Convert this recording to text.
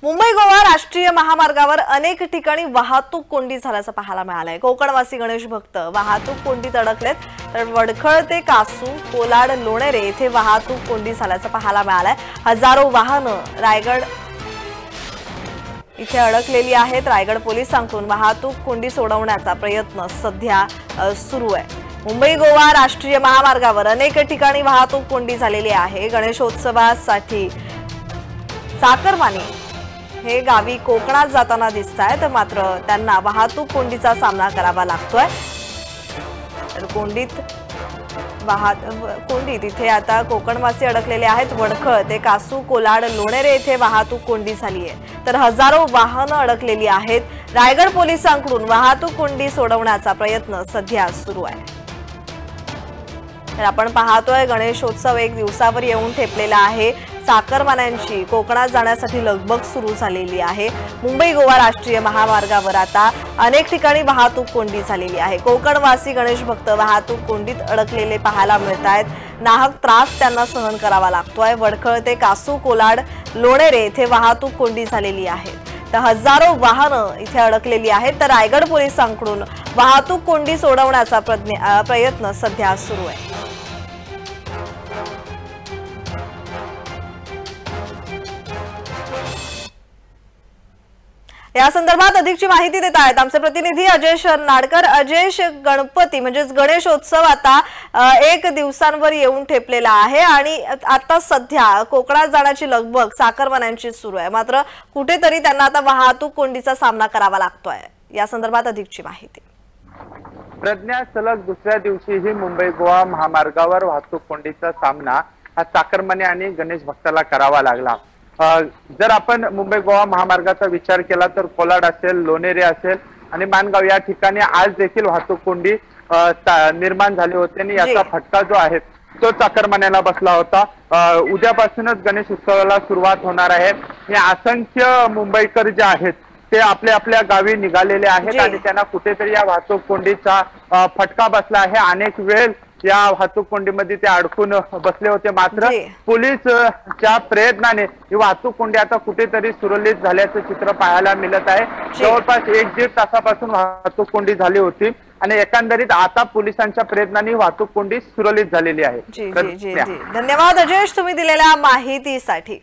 मुंबई गोवा राष्ट्रीय महामार्गावर अनेक ठिकाणी वाहतूक कोंडी झाल्याचं पाहायला मिळालंय। कोकणवासी गणेश भक्त वाहतूक कोंडीत अडकलेत, तर वडखळ ते कासू, कोलाड, लोणेरे येथे वाहतूक कोंडी झाल्याचं पाहायला मिळालंय। हजारो वाहनं रायगड इथे अडकलेली आहेत। रायगड पोलिसांकडून वाहतूक कोंडी सोडवण्याचा प्रयत्न सध्या सुरू आहे। मुंबई गोवा राष्ट्रीय महामार्गावर अनेक ठिकाणी वाहतूक कोंडी झालेली आहे। गणेशोत्सवासाठी साखरमानी हे गावी कोकणात जाताना दिसतायत, मात्र त्यांना वाहतूक कोंडीचा सामना करावा लागतोय। तर कोंडीत इथे आता कोकणवासी अडकलेले आहेत। वडखळ ते कासू, कोलाड, लोणेरे येथे वाहतूक कोंडी झाली आहे, तर हजारो वाहनं अडकलेली आहेत। रायगड पोलिसांकडून वाहतूक कोंडी सोडवण्याचा प्रयत्न सध्या सुरू आहे। तर आपण पाहतोय गणेशोत्सव एक दिवसावर येऊन ठेपलेला आहे। साखरमान्यांची कोकणात जाण्यासाठी लगबग सुरू झालेली आहे। मुंबई गोवा राष्ट्रीय महामार्गावर आता अनेक ठिकाणी वाहतूक कोंडी झालेली आहे। कोकणवासी गणेश भक्त वाहतूक कोंडीत अडकलेले पाहायला मिळतायत। नाहक त्रास त्यांना सहन करावा लागतोय। वडखळ ते कासू, कोलाड, लोणेरे येथे वाहतूक कोंडी झालेली आहे, तर हजारो वाहनं इथे अडकलेली आहेत। तर रायगड पोलिसांकडून वाहतूक कोंडी सोडवण्याचा प्रयत्न सध्या सुरू आहे। या संदर्भात अधिकची माहिती देत आहेत आमचे प्रतिनिधी अजय नाडकर। अजय, गणपती म्हणजेच गणेशोत्सव आता एक दिवसांवर येऊन ठेपलेला आहे आणि आता सध्या कोकणात जाण्याची लगबग साखरमान्यांची सुरू आहे, मात्र कुठेतरी त्यांना आता वाहतूक कोंडीचा सामना करावा लागतोय। या संदर्भात अधिकची माहिती। प्रज्ञा, सलग दुसऱ्या दिवशीही मुंबई गोवा महामार्गावर वाहतूक कोंडीचा सामना हा साखरमाने आणि गणेश भक्ताला करावा लागला। जर आपण मुंबई गोवा महामार्गाचा विचार केला तर कोलाड असेल, लोणेरे असेल आणि माणगाव या ठिकाणी आज देखील वाहतूक कोंडी निर्माण झाली होती आणि याचा फटका जो आहे तो चाकरमान्याला बसला होता। उद्यापासूनच गणेश उत्सवाला सुरुवात होणार आहे। हे असंख्य मुंबईकर जे आहेत ते आपल्या आपल्या गावी निघालेले आहेत आणि त्यांना कुठेतरी या वाहतूक कोंडीचा फटका बसला आहे। अनेक वेळ या वाहतूक कोंडीमध्ये ते अडकून बसले होते, मात्र पोलीसच्या प्रयत्नाने ही वाहतूक कोंडी आता कुठेतरी सुरळीत झाल्याचं चित्र पाहायला मिळत आहे। जवळपास 1-1.5 तासापासून वाहतूक कोंडी झाली होती आणि एकंदरीत आता पोलिसांच्या प्रयत्नांनी वाहतूक कोंडी सुरळीत झालेली आहे। धन्यवाद अजय, तुम्ही दिलेल्या माहितीसाठी।